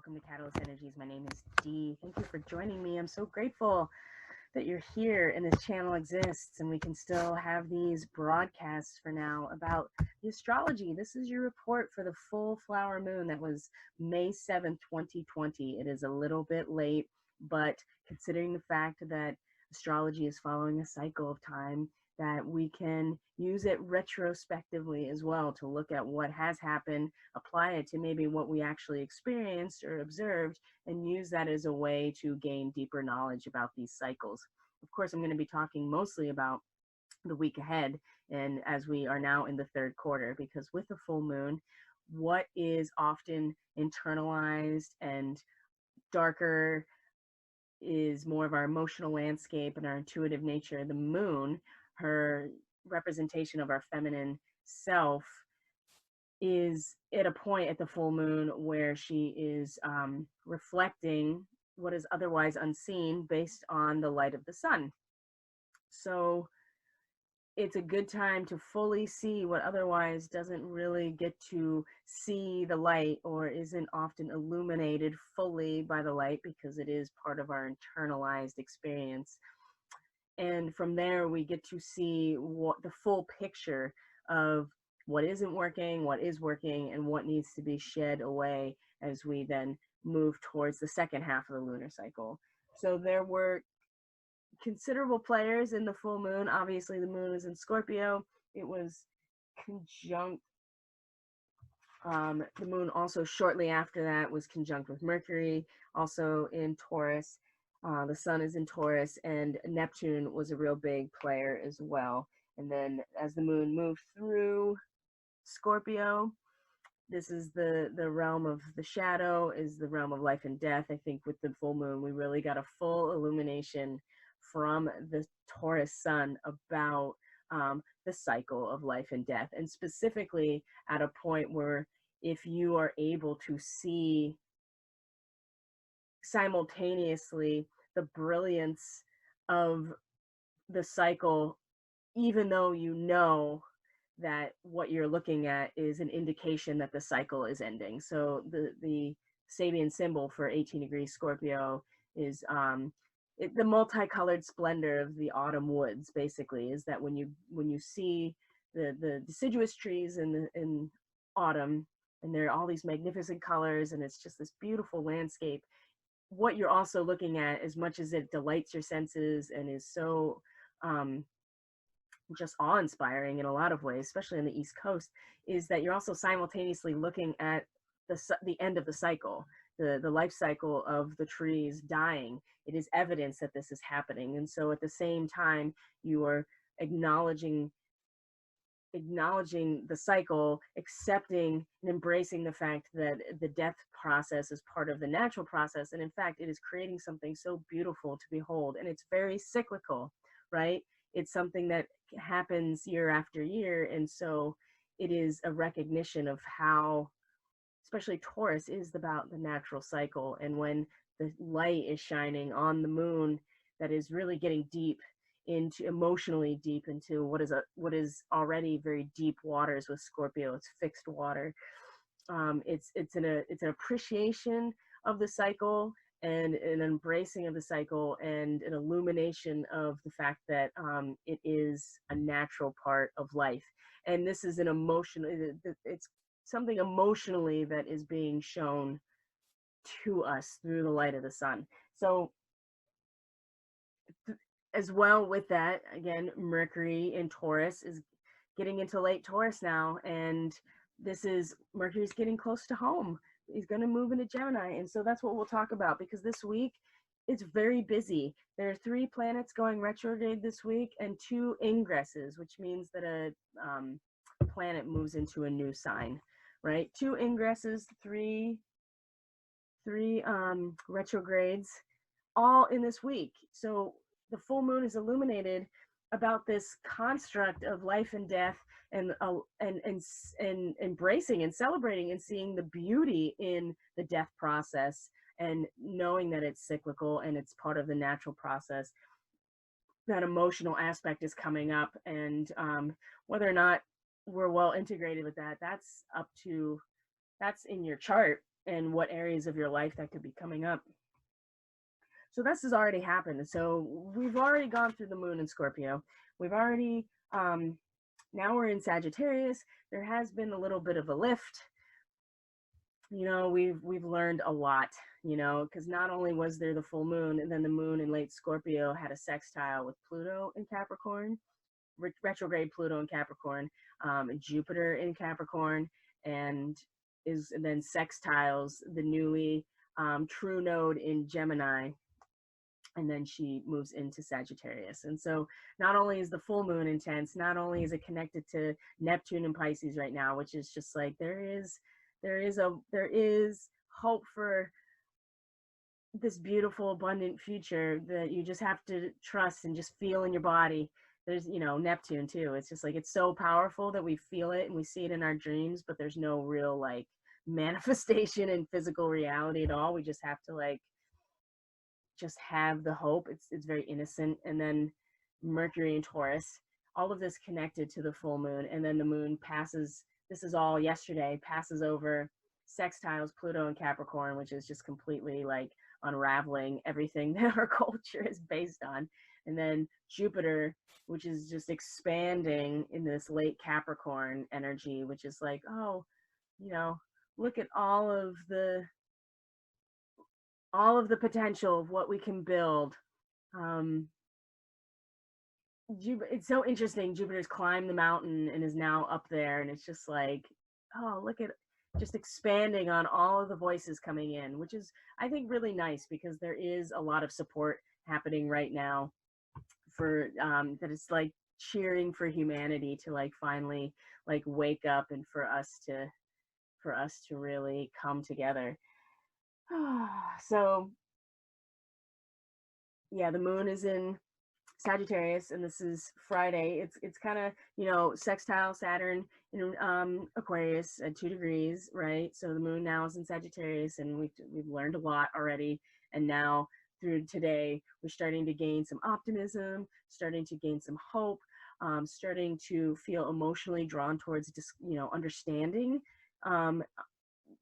Welcome to Catalyst Energies. My name is Dee. Thank you for joining me. I'm so grateful that you're here and this channel exists and we can still have these broadcasts for now about the astrology. This is your report for the full flower moon that was May 7th, 2020. It is a little bit late, but considering the fact that astrology is following a cycle of time, that we can use it retrospectively as well to look at what has happened, apply it to maybe what we actually experienced or observed, and use that as a way to gain deeper knowledge about these cycles. Of course, I'm going to be talking mostly about the week ahead, and as we are now in the third quarter, because with the full moon, what is often internalized and darker is more of our emotional landscape and our intuitive nature. The moon, her representation of our feminine self, is at a point at the full moon where she is reflecting what is otherwise unseen based on the light of the sun. So it's a good time to fully see what otherwise doesn't really get to see the light or isn't often illuminated fully by the light, because it is part of our internalized experience. And from there, we get to see what the full picture of what isn't working, what is working, and what needs to be shed away as we then move towards the second half of the lunar cycle. So there were considerable players in the full moon. Obviously, the moon is in Scorpio. It was conjunct. The moon also shortly after that was conjunct with Mercury, also in Taurus. The sun is in Taurus, and Neptune was a real big player as well. And then as the moon moved through Scorpio, this is the realm of the shadow, is the realm of life and death. I think with the full moon, we really got a full illumination from the Taurus sun about the cycle of life and death, and specifically at a point where if you are able to see simultaneously the brilliance of the cycle, even though you know that what you're looking at is an indication that the cycle is ending. So the Sabian symbol for 18 degrees Scorpio is the multicolored splendor of the autumn woods. Basically, is that when you see the deciduous trees in autumn, and there are all these magnificent colors, and it's just this beautiful landscape. What you're also looking at, as much as it delights your senses and is so just awe-inspiring in a lot of ways, especially on the East Coast, is that you're also simultaneously looking at the end of the cycle, the life cycle of the trees dying. It is evidence that this is happening. And so at the same time, you are acknowledging the cycle, accepting and embracing the fact that the death process is part of the natural process. And in fact, it is creating something so beautiful to behold. And it's very cyclical, right? It's something that happens year after year. And so it is a recognition of how, especially Taurus is about the natural cycle. And when the light is shining on the moon, that is really getting emotionally deep into what is already very deep waters with Scorpio. It's fixed water. It's an appreciation of the cycle and an embracing of the cycle and an illumination of the fact that it is a natural part of life. And this is it's something emotionally that is being shown to us through the light of the sun. So as well with that, again, Mercury in Taurus is getting into late Taurus now, and Mercury's getting close to home. He's going to move into Gemini, and so that's what we'll talk about, because this week it's very busy. There are 3 planets going retrograde this week and 2 ingresses, which means that a planet moves into a new sign, right? 2 ingresses, 3 retrogrades, all in this week. So the full moon is illuminated about this construct of life and death, and embracing and celebrating and seeing the beauty in the death process, and knowing that it's cyclical and it's part of the natural process. That emotional aspect is coming up, and whether or not we're well integrated with that, that's in your chart. and what areas of your life that could be coming up. So this has already happened. So we've already gone through the moon in Scorpio. We've already, now we're in Sagittarius. There has been a little bit of a lift. You know, we've learned a lot, you know, because not only was there the full moon, and then the moon in late Scorpio had a sextile with Pluto in Capricorn, retrograde Pluto in Capricorn, Jupiter in Capricorn, and then sextiles the newly true node in Gemini, and then she moves into Sagittarius. And so not only is the full moon intense, not only is it connected to Neptune and Pisces right now, which is just like there is hope for this beautiful abundant future that you just have to trust and just feel in your body. There's, you know, Neptune too. It's just like it's so powerful that we feel it and we see it in our dreams, but there's no real like manifestation in physical reality at all. We just have to like just have the hope. It's very innocent. And then Mercury and Taurus, all of this connected to the full moon, and then the moon passes. This is all yesterday, passes over sextiles Pluto and Capricorn, which is just completely like unraveling everything that our culture is based on. And then Jupiter, which is just expanding in this late Capricorn energy, which is like, oh, you know, look at all of the potential of what we can build. Um, it's so interesting. Jupiter's climbed the mountain and is now up there, and it's just like, oh, look at just expanding on all of the voices coming in, which is, I think, really nice because there is a lot of support happening right now for that it's like cheering for humanity to like finally like wake up and for us to really come together. So yeah, the moon is in Sagittarius, and this is Friday. It's kind of, you know, sextile Saturn in Aquarius at 2 degrees, right? So the moon now is in Sagittarius, and we've learned a lot already. And now through today, we're starting to gain some optimism, starting to gain some hope, starting to feel emotionally drawn towards just, you know, understanding,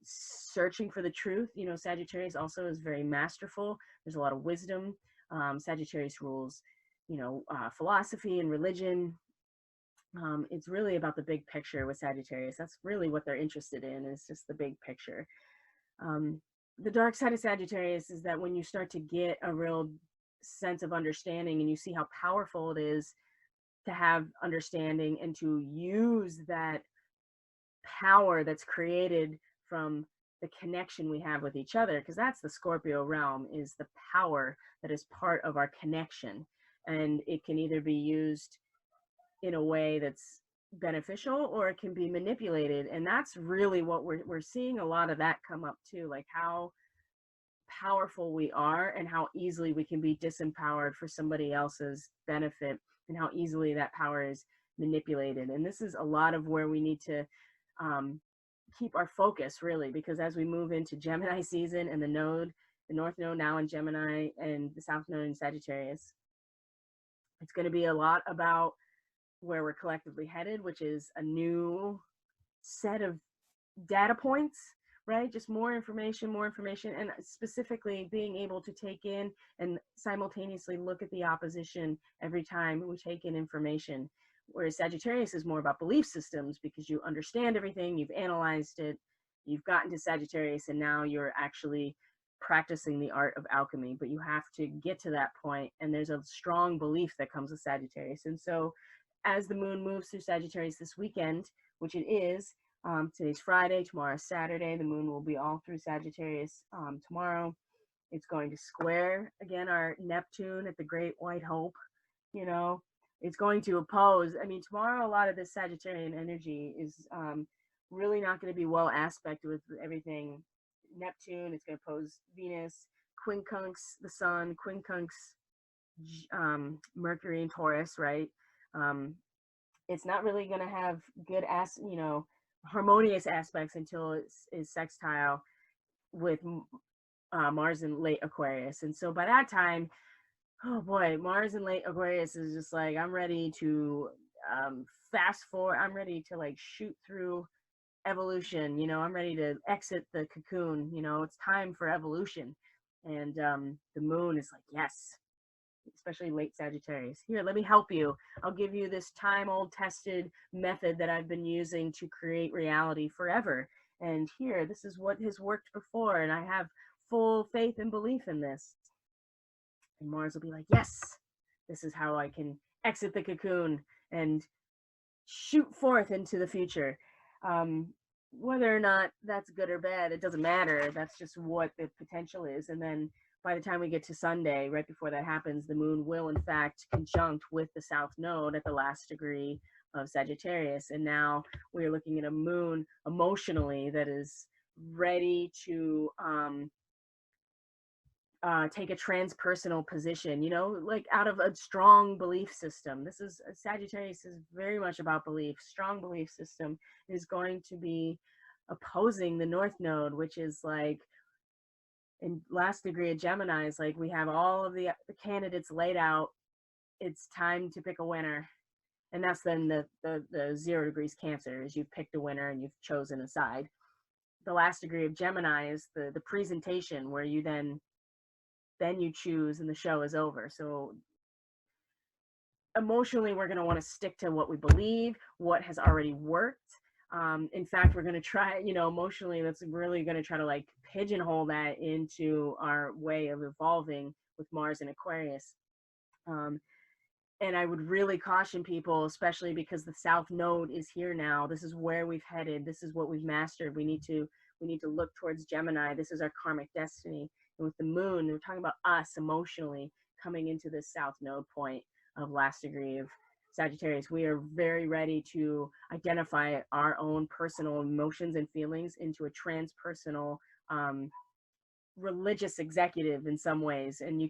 searching for the truth. You know, Sagittarius also is very masterful. There's a lot of wisdom. Sagittarius rules, you know, philosophy and religion. It's really about the big picture with Sagittarius. That's really what they're interested in, is just the big picture. The dark side of Sagittarius is that when you start to get a real sense of understanding and you see how powerful it is to have understanding and to use that power that's created from the connection we have with each other, because that's the Scorpio realm, is the power that is part of our connection. And it can either be used in a way that's beneficial or it can be manipulated. And that's really what we're seeing a lot of that come up too, like how powerful we are and how easily we can be disempowered for somebody else's benefit, and how easily that power is manipulated. And this is a lot of where we need to keep our focus, really, because as we move into Gemini season and the North Node now in Gemini and the South Node in Sagittarius, it's going to be a lot about where we're collectively headed, which is a new set of data points, right? Just more information, and specifically being able to take in and simultaneously look at the opposition every time we take in information. Whereas Sagittarius is more about belief systems, because you understand everything, you've analyzed it, you've gotten to Sagittarius, and now you're actually practicing the art of alchemy. But you have to get to that point, and there's a strong belief that comes with Sagittarius. And so as the moon moves through Sagittarius this weekend, which it is, today's Friday, tomorrow's Saturday, the moon will be all through Sagittarius tomorrow. It's going to square again our Neptune at the Great White Hope. You know, it's going to oppose, I mean, tomorrow a lot of this Sagittarian energy is really not going to be well aspected with everything. Neptune, it's going to oppose Venus, quincunx the sun, quincunx Mercury and Taurus, right? It's not really going to have good harmonious aspects until it is sextile with Mars in late Aquarius. And so by that time, oh boy, Mars in late Aquarius is just like, I'm ready to fast forward. I'm ready to like shoot through evolution, you know, I'm ready to exit the cocoon, you know, it's time for evolution. And the moon is like, yes, especially late Sagittarius. Here, let me help you. I'll give you this time old tested method that I've been using to create reality forever. And here, this is what has worked before, and I have full faith and belief in this. And Mars will be like, yes, this is how I can exit the cocoon and shoot forth into the future. Whether or not that's good or bad, it doesn't matter. That's just what the potential is. And then by the time we get to Sunday, right before that happens, the moon will in fact conjunct with the south node at the last degree of Sagittarius. And now we're looking at a moon emotionally that is ready to take a transpersonal position, you know, like out of a strong belief system. This is Sagittarius is very much about belief. Strong belief system is going to be opposing the North Node, which is like in last degree of Gemini is like we have all of the candidates laid out. It's time to pick a winner. And that's then the 0 degrees Cancer is you've picked a winner and you've chosen a side. The last degree of Gemini is the presentation where you then you choose and the show is over. So emotionally, we're going to want to stick to what we believe, what has already worked. In fact, we're going to try, you know, emotionally, that's really going to try to like pigeonhole that into our way of evolving with Mars and Aquarius. And I would really caution people, especially because the South Node is here now. This is where we've headed. This is what we've mastered. We need to look towards Gemini. This is our karmic destiny. And with the moon, we're talking about us emotionally coming into this South Node point of last degree of Sagittarius. We are very ready to identify our own personal emotions and feelings into a transpersonal religious executive in some ways, and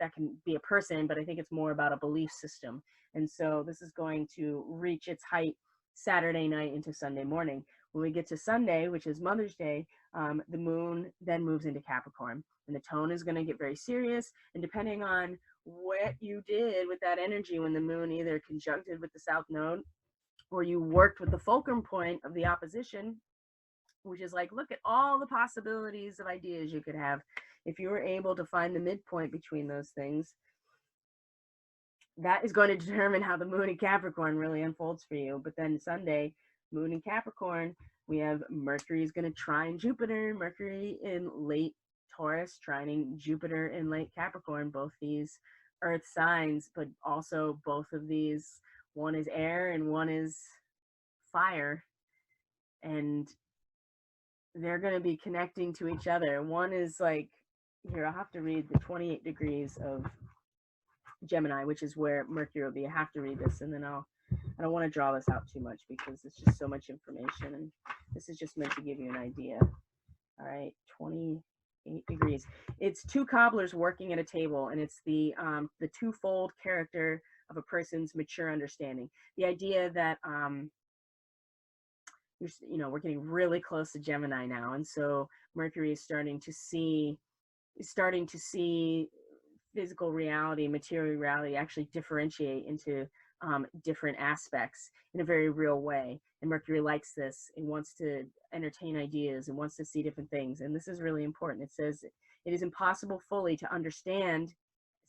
that can be a person, but I think it's more about a belief system. And so this is going to reach its height Saturday night into Sunday morning. When we get to Sunday, which is Mother's Day, the moon then moves into Capricorn, and the tone is going to get very serious. And depending on what you did with that energy when the moon either conjuncted with the South Node or you worked with the fulcrum point of the opposition, which is like, look at all the possibilities of ideas you could have. If you were able to find the midpoint between those things, that is going to determine how the moon in Capricorn really unfolds for you. But then Sunday, moon in Capricorn, we have Mercury is going to trine Jupiter, Mercury in late Taurus, trining Jupiter in late Capricorn, both these earth signs, but also both of these, one is air and one is fire. And they're going to be connecting to each other. One is like, here, I'll have to read the 28 degrees of Gemini, which is where Mercury will be. I have to read this, and then I don't want to draw this out too much because it's just so much information, and this is just meant to give you an idea. All right, 28 degrees. It's two cobblers working at a table, and it's the twofold character of a person's mature understanding. The idea that we're getting really close to Gemini now, and so Mercury is starting to see physical reality, material reality actually differentiate into different aspects in a very real way. And Mercury likes this. It wants to entertain ideas and wants to see different things. And this is really important. It says it is impossible fully to understand,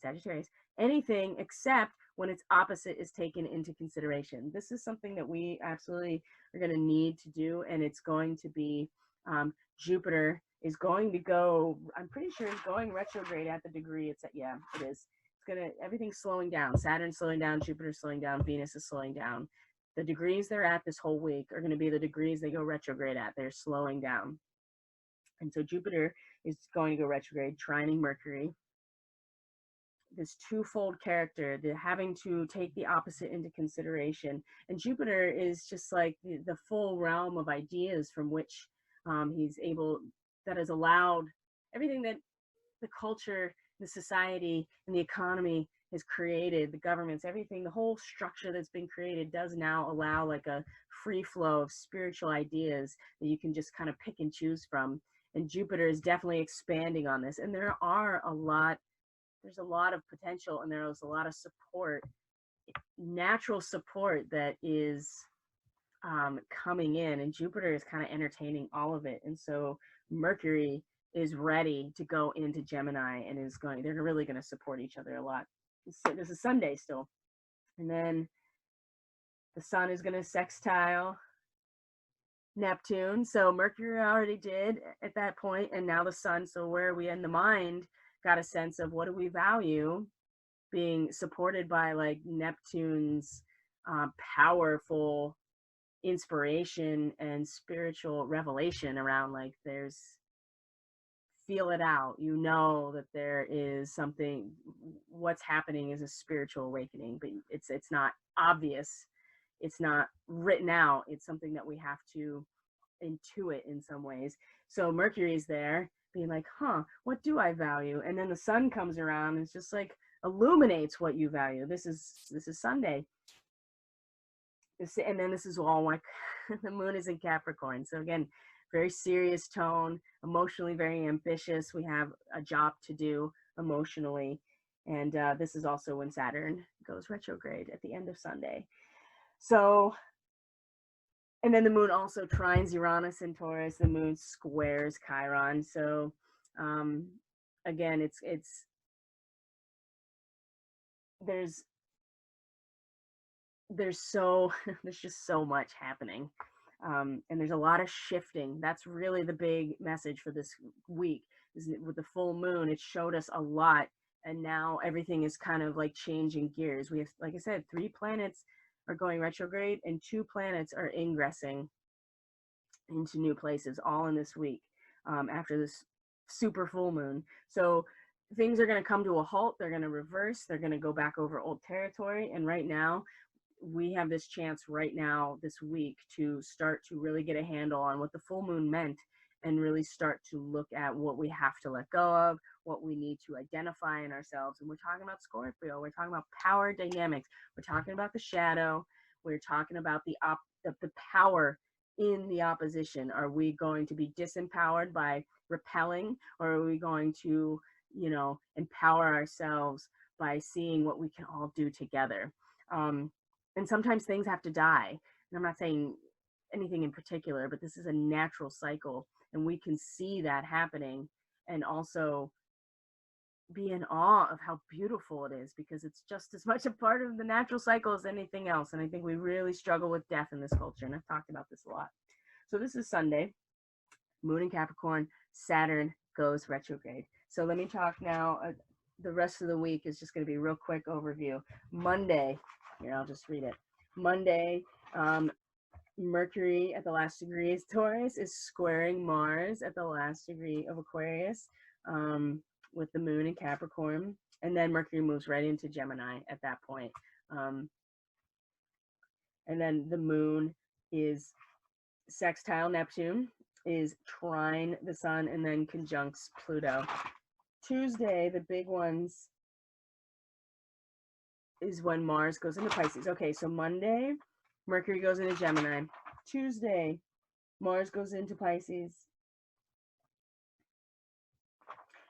Sagittarius, anything except when its opposite is taken into consideration. This is something that we absolutely are going to need to do, and it's going to be Jupiter is going to go, I'm pretty sure it's going retrograde at the degree it's at. Yeah, it is. It's going to, everything's slowing down. Saturn's slowing down, Jupiter's slowing down, Venus is slowing down. The degrees they're at this whole week are going to be the degrees they go retrograde at. They're slowing down. And so Jupiter is going to go retrograde, trining Mercury. This twofold character, the having to take the opposite into consideration. And Jupiter is just like the full realm of ideas from which he's able, that has allowed everything that the culture, the society, and the economy has created, the governments, everything, the whole structure that's been created does now allow like a free flow of spiritual ideas that you can just kind of pick and choose from. And Jupiter is definitely expanding on this. And there's a lot of potential, and there's a lot of support, natural support that is coming in, and Jupiter is kind of entertaining all of it. And so Mercury is ready to go into Gemini and they're really going to support each other a lot. This is Sunday still. And then the sun is going to sextile Neptune. So Mercury already did at that point, and now the sun. So where are we in the mind? Got a sense of what do we value, being supported by like Neptune's powerful inspiration and spiritual revelation around like there's feel it out, that there is something, what's happening is a spiritual awakening, but it's not obvious, it's not written out, it's something that we have to intuit in some ways. So Mercury's there being like, what do I value? And then the sun comes around and it's just like illuminates what you value. This is Sunday. And then this is all like the moon is in Capricorn. So again, very serious tone, emotionally very ambitious. We have a job to do emotionally. And this is also when Saturn goes retrograde at the end of Sunday. So, and then the moon also trines Uranus in Taurus. The moon squares Chiron. So again, there's just so much happening. And there's a lot of shifting. That's really the big message for this week, is that with the full moon, it showed us a lot. And now everything is kind of like changing gears. We have, like I said, 3 planets are going retrograde and 2 planets are ingressing into new places all in this week after this super full moon. So things are going to come to a halt. They're going to reverse. They're going to go back over old territory. And right now, we have this chance right now this week to start to really get a handle on what the full moon meant and really start to look at what we have to let go of, what we need to identify in ourselves. And we're talking about Scorpio, we're talking about power dynamics, we're talking about the shadow, we're talking about the power in the opposition. Are we going to be disempowered by repelling, or are we going to, empower ourselves by seeing what we can all do together? And sometimes things have to die. And I'm not saying anything in particular, but this is a natural cycle. And we can see that happening and also be in awe of how beautiful it is, because it's just as much a part of the natural cycle as anything else. And I think we really struggle with death in this culture. And I've talked about this a lot. So this is Sunday, moon in Capricorn, Saturn goes retrograde. So let me talk now. The rest of the week is just going to be a real quick overview. Monday, here, I'll just read it. Monday, Mercury at the last degree of Taurus is squaring Mars at the last degree of Aquarius with the moon in Capricorn. And then Mercury moves right into Gemini at that point. And then the moon is sextile Neptune, is trine the sun, and then conjuncts Pluto. Tuesday, the big ones, is when Mars goes into Pisces. Okay, so Monday, Mercury goes into Gemini. Tuesday, Mars goes into Pisces.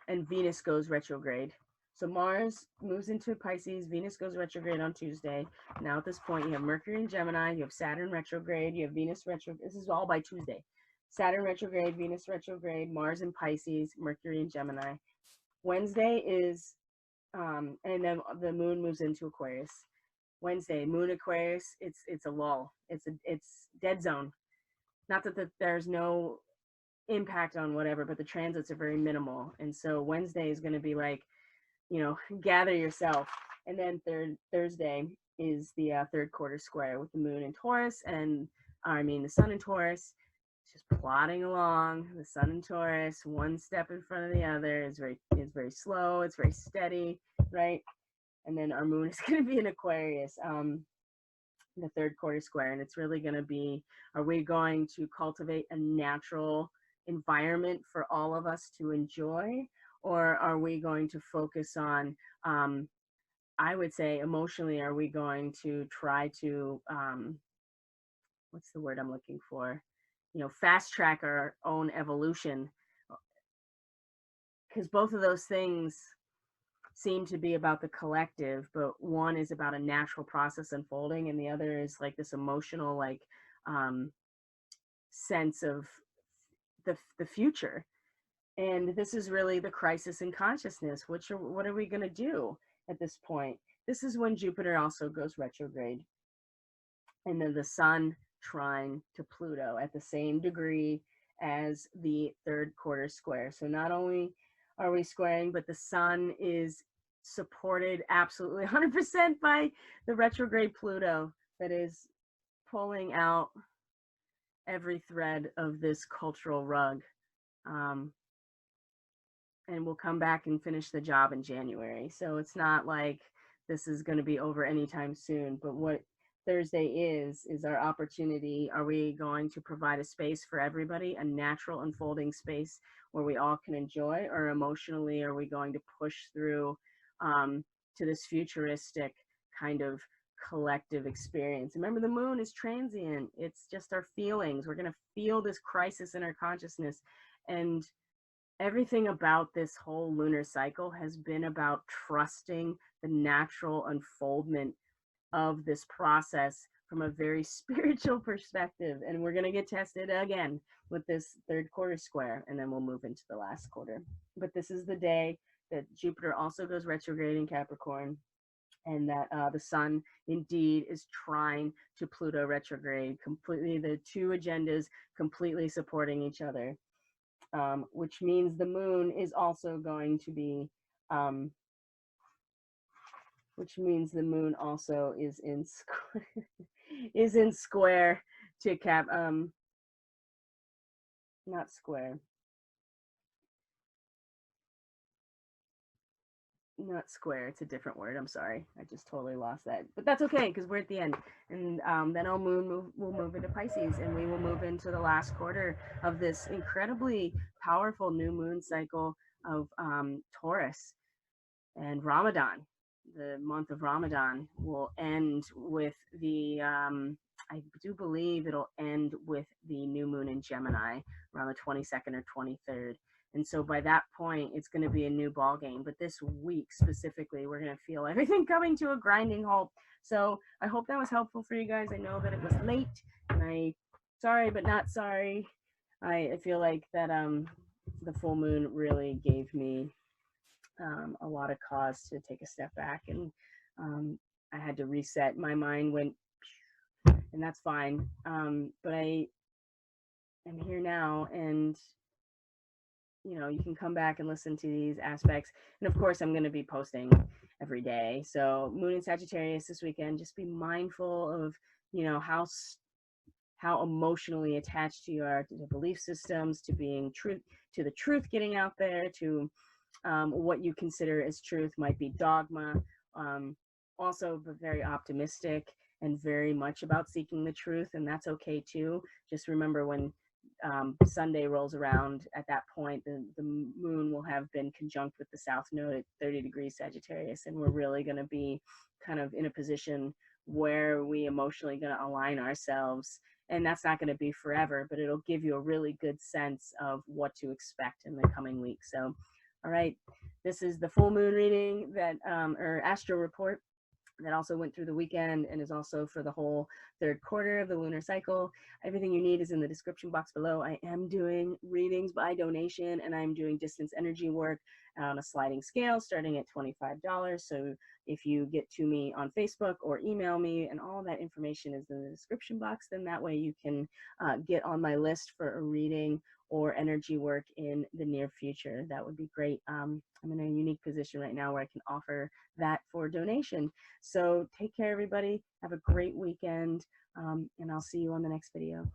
And Venus goes retrograde. So Mars moves into Pisces, Venus goes retrograde on Tuesday. Now at this point, you have Mercury in Gemini, you have Saturn retrograde, you have Venus retrograde. This is all by Tuesday. Saturn retrograde, Venus retrograde, Mars in Pisces, Mercury in Gemini. Wednesday is, and then the moon moves into Aquarius. Wednesday, moon Aquarius, it's a lull. It's dead zone. Not that there's no impact on whatever, but the transits are very minimal. And so Wednesday is going to be like, gather yourself. And then Thursday is the third quarter square with the moon in Taurus, and the sun in Taurus. Just plodding along, the sun in Taurus, one step in front of the other. It's very slow, it's very steady, right? And then our moon is going to be in Aquarius, the third quarter square, and it's really going to be, are we going to cultivate a natural environment for all of us to enjoy, or are we going to focus on, I would say emotionally, are we going to try to, what's the word I'm looking for? Fast track our own evolution, because both of those things seem to be about the collective, but one is about a natural process unfolding, and the other is like this emotional, like sense of the future. And this is really the crisis in consciousness. What are we going to do at this point? This is when Jupiter also goes retrograde. And then the sun trine to Pluto at the same degree as the third quarter square. So not only are we squaring, but the sun is supported absolutely 100% by the retrograde Pluto that is pulling out every thread of this cultural rug. And we'll come back and finish the job in January. So it's not like this is going to be over anytime soon. But what Thursday is our opportunity. Are we going to provide a space for everybody, a natural unfolding space where we all can enjoy, or emotionally are we going to push through to this futuristic kind of collective experience? Remember, the moon is transient. It's just our feelings. We're going to feel this crisis in our consciousness. And everything about this whole lunar cycle has been about trusting the natural unfoldment of this process from a very spiritual perspective. And we're going to get tested again with this third quarter square, and then we'll move into the last quarter. But this is the day that Jupiter also goes retrograde in Capricorn, and that the sun indeed is trine to Pluto retrograde, completely the two agendas completely supporting each other. Which means the moon is also going to be, which means the moon also is in is in square to not square, not square, it's a different word. I'm sorry, I just totally lost that, but that's okay because we're at the end. And then our moon will move into Pisces, and we will move into the last quarter of this incredibly powerful new moon cycle of Taurus. And Ramadan, the month of Ramadan, will end with the I do believe it'll end with the new moon in Gemini around the 22nd or 23rd. And so by that point, it's going to be a new ball game. But this week specifically, we're going to feel everything coming to a grinding halt. So I hope that was helpful for you guys. I know that it was late, and sorry, but not sorry. I feel like that the full moon really gave me a lot of cause to take a step back, and I had to reset. My mind went, and that's fine. But I am here now, and you can come back and listen to these aspects. And of course, I'm going to be posting every day. So moon in Sagittarius this weekend, just be mindful of, how emotionally attached you are to the belief systems, to being to the truth getting out there, to what you consider as truth might be dogma. Also, but very optimistic and very much about seeking the truth, and that's okay too. Just remember, when Sunday rolls around, at that point, the moon will have been conjunct with the south node at 30 degrees Sagittarius, and we're really going to be kind of in a position where we emotionally going to align ourselves. And that's not going to be forever, but it'll give you a really good sense of what to expect in the coming week. So, all right, this is the full moon reading that, or astro report, that also went through the weekend and is also for the whole third quarter of the lunar cycle. Everything you need is in the description box below. I am doing readings by donation, and I'm doing distance energy work on a sliding scale starting at $25. So if you get to me on Facebook or email me, and all that information is in the description box, then that way you can get on my list for a reading or energy work in the near future. That would be great. I'm in a unique position right now where I can offer that for donation. So take care, everybody. Have a great weekend, and I'll see you on the next video.